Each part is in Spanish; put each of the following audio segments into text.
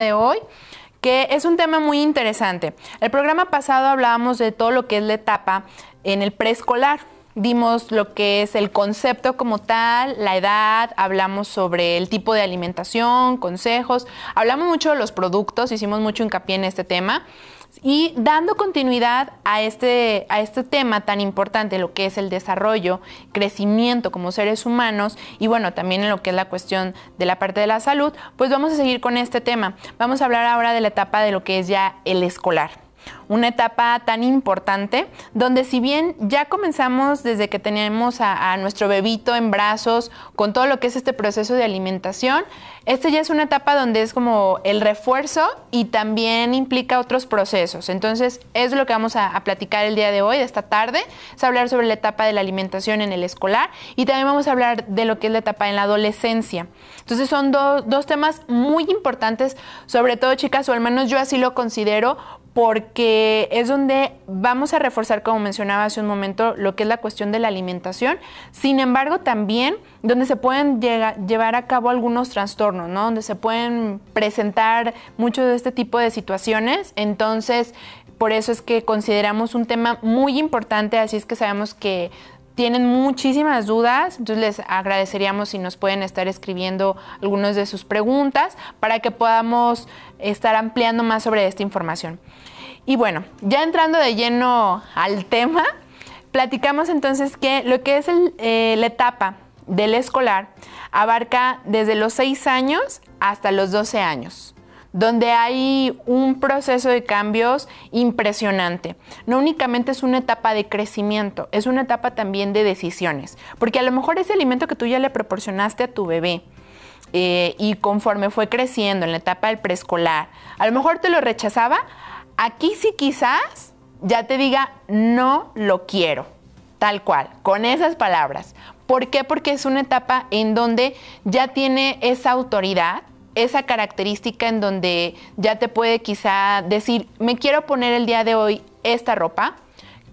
de hoy, que es un tema muy interesante. El programa pasado hablábamos de todo lo que es la etapa en el preescolar. Dimos lo que es el concepto como tal, la edad, hablamos sobre el tipo de alimentación, consejos, hablamos mucho de los productos, hicimos mucho hincapié en este tema. Y dando continuidad a este tema tan importante, lo que es el desarrollo, crecimiento como seres humanos y bueno, también en lo que es la cuestión de la parte de la salud, pues vamos a seguir con este tema. Vamos a hablar ahora de la etapa de lo que es ya el escolar. Una etapa tan importante, donde si bien ya comenzamos desde que tenemos a nuestro bebito en brazos, con todo lo que es este proceso de alimentación, ya es una etapa donde es como el refuerzo y también implica otros procesos. Entonces, es lo que vamos a platicar el día de hoy, de esta tarde, es hablar sobre la etapa de la alimentación en el escolar y también vamos a hablar de lo que es la etapa en la adolescencia. Entonces, son dos temas muy importantes, sobre todo, chicas, o al menos yo así lo considero, porque es donde vamos a reforzar, como mencionaba hace un momento, lo que es la cuestión de la alimentación. Sin embargo, también donde se pueden llevar a cabo algunos trastornos, ¿no? Donde se pueden presentar mucho de este tipo de situaciones. Entonces, por eso es que consideramos un tema muy importante, así es que sabemos que tienen muchísimas dudas, entonces les agradeceríamos si nos pueden estar escribiendo algunas de sus preguntas para que podamos estar ampliando más sobre esta información. Y bueno, ya entrando de lleno al tema, platicamos entonces que lo que es la etapa del escolar abarca desde los 6 años hasta los 12 años. Donde hay un proceso de cambios impresionante. No únicamente es una etapa de crecimiento, es una etapa también de decisiones. Porque a lo mejor ese alimento que tú ya le proporcionaste a tu bebé y conforme fue creciendo en la etapa del preescolar, a lo mejor te lo rechazaba, aquí sí quizás ya te diga, no lo quiero, tal cual, con esas palabras. ¿Por qué? Porque es una etapa en donde ya tiene esa autoridad, esa característica en donde ya te puede quizá decir, me quiero poner el día de hoy esta ropa,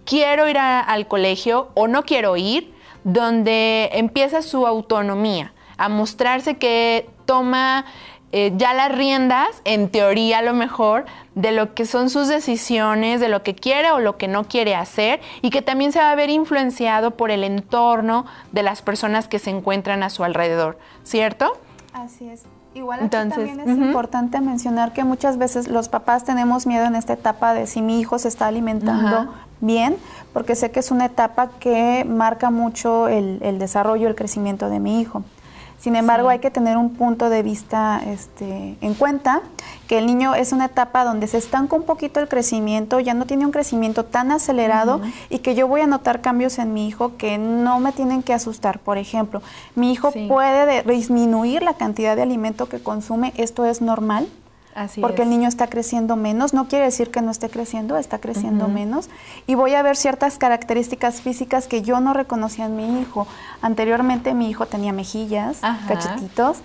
quiero ir al colegio o no quiero ir, donde empieza su autonomía, a mostrarse que toma ya las riendas, en teoría a lo mejor, de lo que son sus decisiones, de lo que quiere o lo que no quiere hacer y que también se va a ver influenciado por el entorno de las personas que se encuentran a su alrededor, ¿cierto? Así es. Igual aquí también es importante mencionar que muchas veces los papás tenemos miedo en esta etapa de si mi hijo se está alimentando bien, porque sé que es una etapa que marca mucho el desarrollo, el crecimiento de mi hijo. Sin embargo, hay que tener un punto de vista en cuenta, que el niño es una etapa donde se estanca un poquito el crecimiento, ya no tiene un crecimiento tan acelerado y que yo voy a notar cambios en mi hijo que no me tienen que asustar. Por ejemplo, mi hijo puede disminuir la cantidad de alimento que consume, esto es normal. Porque el niño está creciendo menos, no quiere decir que no esté creciendo, está creciendo menos. Y voy a ver ciertas características físicas que yo no reconocía en mi hijo. Anteriormente mi hijo tenía mejillas, cachetitos.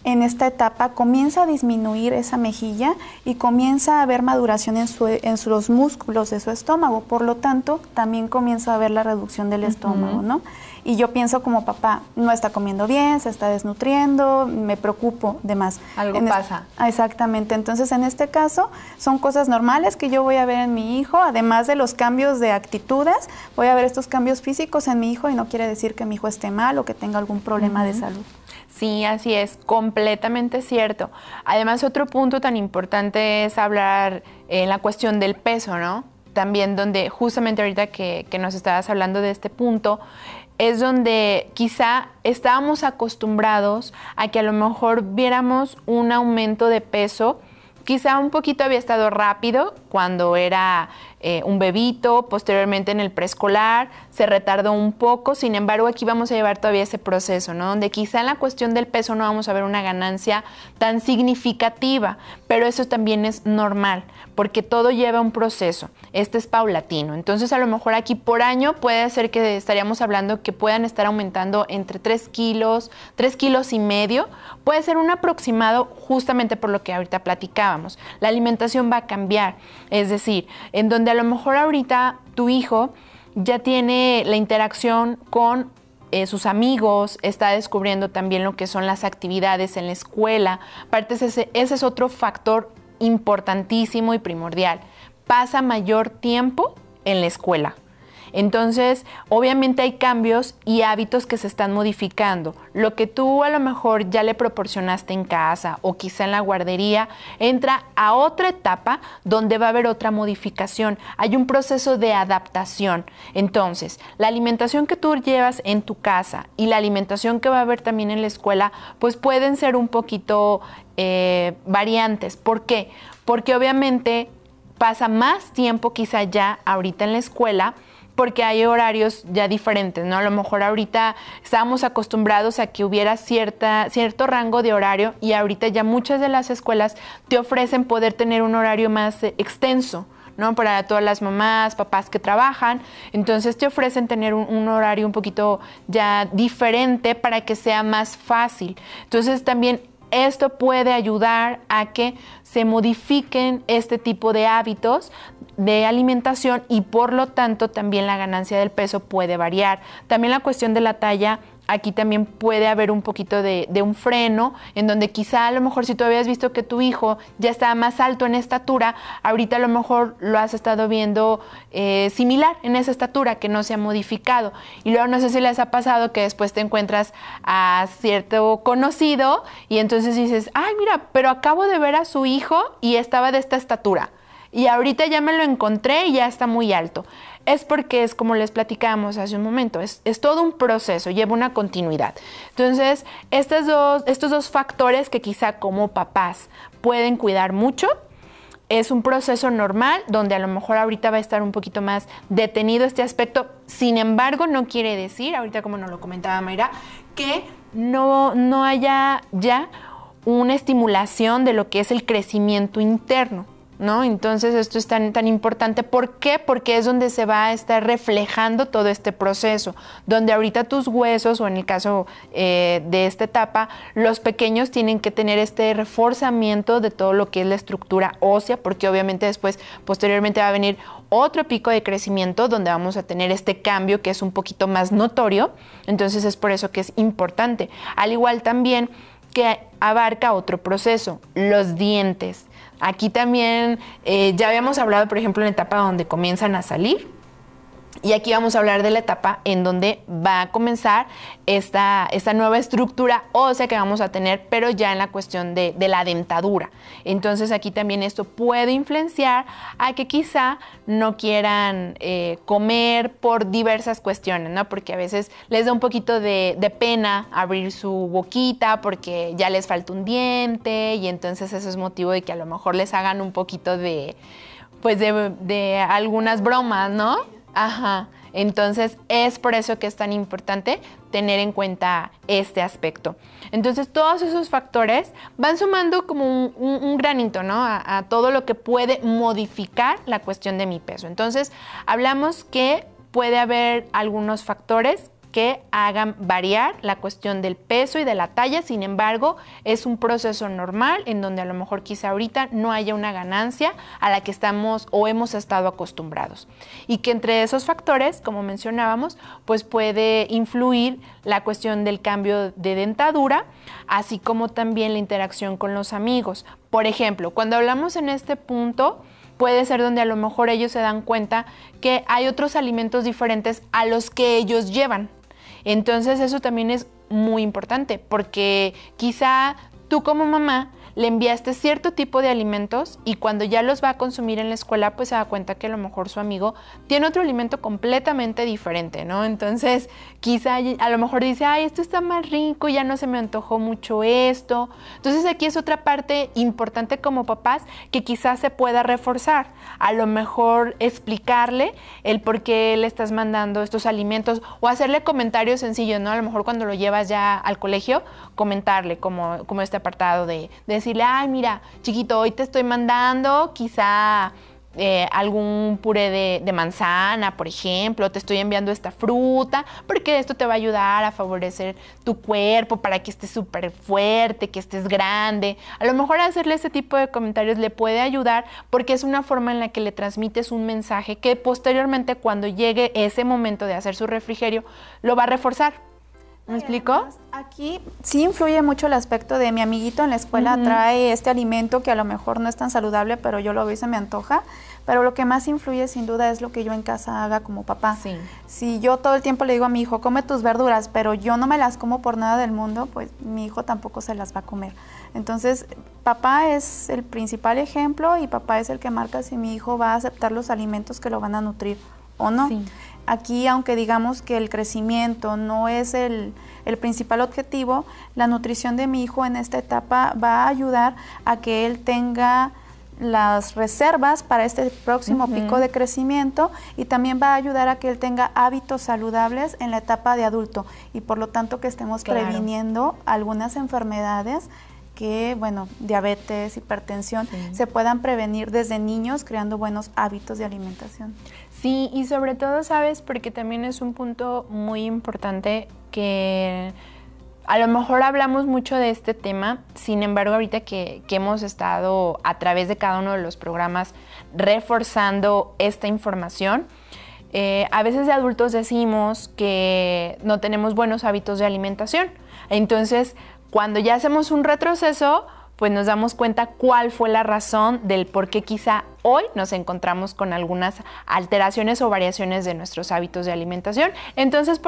En esta etapa comienza a disminuir esa mejilla y comienza a haber maduración en los músculos de su estómago. Por lo tanto, también comienza a haber la reducción del estómago, ¿no? Y yo pienso como papá, no está comiendo bien, se está desnutriendo, me preocupo de más. Algo pasa. Exactamente. Entonces, en este caso, son cosas normales que yo voy a ver en mi hijo, además de los cambios de actitudes, voy a ver estos cambios físicos en mi hijo y no quiere decir que mi hijo esté mal o que tenga algún problema de salud. Sí, así es, completamente cierto. Además, otro punto tan importante es hablar en la cuestión del peso, ¿no? También donde justamente ahorita que nos estabas hablando de este punto, es donde quizá estábamos acostumbrados a que a lo mejor viéramos un aumento de peso, quizá un poquito había estado rápido cuando era un bebito, posteriormente en el preescolar, se retardó un poco, sin embargo aquí vamos a llevar todavía ese proceso, ¿no? Donde quizá en la cuestión del peso no vamos a ver una ganancia tan significativa, pero eso también es normal, porque todo lleva un proceso, este es paulatino, entonces a lo mejor aquí por año puede ser que estaríamos hablando que puedan estar aumentando entre 3 kilos, 3 kilos y medio, puede ser un aproximado justamente por lo que ahorita platicábamos, la alimentación va a cambiar, es decir, en donde a lo mejor ahorita tu hijo ya tiene la interacción con sus amigos, está descubriendo también lo que son las actividades en la escuela. Aparte, ese es otro factor importantísimo y primordial. Pasa mayor tiempo en la escuela. Entonces, obviamente hay cambios y hábitos que se están modificando. Lo que tú a lo mejor ya le proporcionaste en casa o quizá en la guardería, entra a otra etapa donde va a haber otra modificación. Hay un proceso de adaptación. Entonces, la alimentación que tú llevas en tu casa y la alimentación que va a haber también en la escuela, pues pueden ser un poquito variantes. ¿Por qué? Porque obviamente pasa más tiempo quizá ya ahorita en la escuela, porque hay horarios ya diferentes, ¿no? A lo mejor ahorita estábamos acostumbrados a que hubiera cierto rango de horario y ahorita ya muchas de las escuelas te ofrecen poder tener un horario más extenso, ¿no? Para todas las mamás, papás que trabajan, entonces te ofrecen tener un horario un poquito ya diferente para que sea más fácil. Entonces también esto puede ayudar a que se modifiquen este tipo de hábitos de alimentación y por lo tanto también la ganancia del peso puede variar. También la cuestión de la talla, aquí también puede haber un poquito de un freno, en donde quizá a lo mejor si tú habías visto que tu hijo ya estaba más alto en estatura, ahorita a lo mejor lo has estado viendo similar en esa estatura, que no se ha modificado. Y luego no sé si les ha pasado que después te encuentras a cierto conocido y entonces dices, ay mira, pero acabo de ver a su hijo y estaba de esta estatura. Y ahorita ya me lo encontré y ya está muy alto. Es porque es como les platicábamos hace un momento, es todo un proceso, lleva una continuidad. Entonces, estos dos factores que quizá como papás pueden cuidar mucho, es un proceso normal donde a lo mejor ahorita va a estar un poquito más detenido este aspecto. Sin embargo, no quiere decir, ahorita como nos lo comentaba Mayra, que no haya ya una estimulación de lo que es el crecimiento interno, ¿no? Entonces esto es tan importante. ¿Por qué? Porque es donde se va a estar reflejando todo este proceso, donde ahorita tus huesos, o en el caso de esta etapa, los pequeños tienen que tener este reforzamiento de todo lo que es la estructura ósea, porque obviamente después, posteriormente va a venir otro pico de crecimiento donde vamos a tener este cambio que es un poquito más notorio. Entonces es por eso que es importante. Al igual también que abarca otro proceso, los dientes. Aquí también ya habíamos hablado, por ejemplo, en la etapa donde comienzan a salir. Y aquí vamos a hablar de la etapa en donde va a comenzar esta nueva estructura ósea que vamos a tener, pero ya en la cuestión de la dentadura. Entonces aquí también esto puede influenciar a que quizá no quieran comer por diversas cuestiones, ¿no? Porque a veces les da un poquito de pena abrir su boquita porque ya les falta un diente y entonces eso es motivo de que a lo mejor les hagan un poquito de algunas bromas, ¿no? Ajá, entonces es por eso que es tan importante tener en cuenta este aspecto. Entonces todos esos factores van sumando como un granito, ¿no? A todo lo que puede modificar la cuestión de mi peso. Entonces hablamos que puede haber algunos factores que hagan variar la cuestión del peso y de la talla. Sin embargo, es un proceso normal en donde a lo mejor quizá ahorita no haya una ganancia a la que estamos o hemos estado acostumbrados. Y que entre esos factores, como mencionábamos, pues puede influir la cuestión del cambio de dentadura, así como también la interacción con los amigos. Por ejemplo, cuando hablamos en este punto, puede ser donde a lo mejor ellos se dan cuenta que hay otros alimentos diferentes a los que ellos llevan. Entonces eso también es muy importante porque quizá tú como mamá le enviaste cierto tipo de alimentos y cuando ya los va a consumir en la escuela, pues se da cuenta que a lo mejor su amigo tiene otro alimento completamente diferente, ¿no? Entonces, quizá a lo mejor dice, ay, esto está más rico, ya no se me antojó mucho esto. Entonces, aquí es otra parte importante como papás que quizás se pueda reforzar. A lo mejor explicarle el por qué le estás mandando estos alimentos o hacerle comentarios sencillos, ¿no? A lo mejor cuando lo llevas ya al colegio, comentarle como este apartado de decirle, ay, mira, chiquito, hoy te estoy mandando quizá algún puré de manzana, por ejemplo, te estoy enviando esta fruta, porque esto te va a ayudar a favorecer tu cuerpo para que estés súper fuerte, que estés grande. A lo mejor hacerle ese tipo de comentarios le puede ayudar porque es una forma en la que le transmites un mensaje que posteriormente cuando llegue ese momento de hacer su refrigerio, lo va a reforzar. ¿Me explico? Aquí sí influye mucho el aspecto de mi amiguito en la escuela trae este alimento que a lo mejor no es tan saludable, pero yo lo veo y se me antoja. Pero lo que más influye sin duda es lo que yo en casa haga como papá. Sí. Si yo todo el tiempo le digo a mi hijo, come tus verduras, pero yo no me las como por nada del mundo, pues mi hijo tampoco se las va a comer. Entonces, papá es el principal ejemplo y papá es el que marca si mi hijo va a aceptar los alimentos que lo van a nutrir o no. Sí. Aquí, aunque digamos que el crecimiento no es el principal objetivo, la nutrición de mi hijo en esta etapa va a ayudar a que él tenga las reservas para este próximo pico de crecimiento y también va a ayudar a que él tenga hábitos saludables en la etapa de adulto y por lo tanto que estemos previniendo algunas enfermedades que, bueno, diabetes, hipertensión, se puedan prevenir desde niños creando buenos hábitos de alimentación. Sí, y sobre todo, ¿sabes? Porque también es un punto muy importante que a lo mejor hablamos mucho de este tema, sin embargo, ahorita que hemos estado a través de cada uno de los programas reforzando esta información, a veces de adultos decimos que no tenemos buenos hábitos de alimentación. Entonces, cuando ya hacemos un retroceso, pues nos damos cuenta cuál fue la razón del por qué quizá hoy nos encontramos con algunas alteraciones o variaciones de nuestros hábitos de alimentación. Entonces,